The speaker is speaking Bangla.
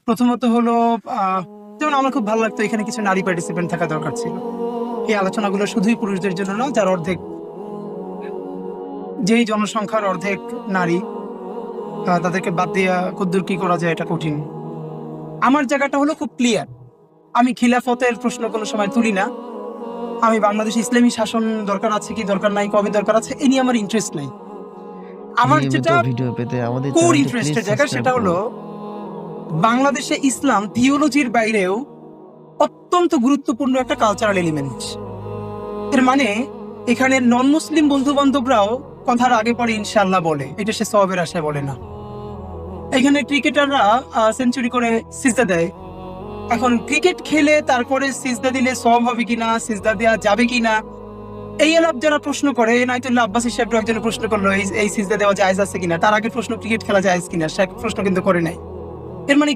প্রথমত হলো যেমন আমার খুব ভালো লাগতো এখানে কিছু নারী পার্টিসিপেন্ট থাকা দরকার ছিল। এই আলোচনাগুলো শুধুই পুরুষদের জন্য না, যার অর্ধেক, যেই জনসংখ্যার অর্ধেক নারী, তাদেরকে বাদ দিয়ে কদ্দূর কি করা যায় এটা কঠিন। আমার জায়গাটা হলো খুব ক্লিয়ার। আমি খিলাফতের প্রশ্ন কোনো সময় তুলি না। আমি বাংলাদেশে ইসলামী শাসন দরকার আছে কি দরকার নাই, কবে দরকার আছে, এ নিয়ে আমার ইন্টারেস্ট নাই। আমার নিয়মিত যেটা ভিডিও পেতে আমাদের কোর চ্যানেলটি প্লিজ ইন্টারেস্টের জায়গা সাবস্ক্রাইব সেটা করুন। হলো বাংলাদেশে ইসলাম থিওলজির বাইরেও অত্যন্ত গুরুত্বপূর্ণ একটা কালচারাল এলিমেন্ট। এর মানে এখানে নন মুসলিম বন্ধু বান্ধবরাও কথার আগে পরে ইনশাআল্লাহ বলে, এটা সে সওয়াবের আশায় বলে না। এখানে ক্রিকেটাররা সেঞ্চুরি করে সিজদা দেয়। এখন ক্রিকেট খেলে তারপরে সিজদা দিলে সওয়াব হবে কিনা, সিজদা দেওয়া যাবে কিনা, এই আলাপ যারা প্রশ্ন করে, নাইতুল্লাহ আব্বাসী সাহেব একজন প্রশ্ন করলো এই সিজদা দেওয়া জায়েজ আছে কিনা, তার আগে প্রশ্ন ক্রিকেট খেলা জায়েজ কিনা, সে প্রশ্ন কিন্তু করে নাই। এর মানে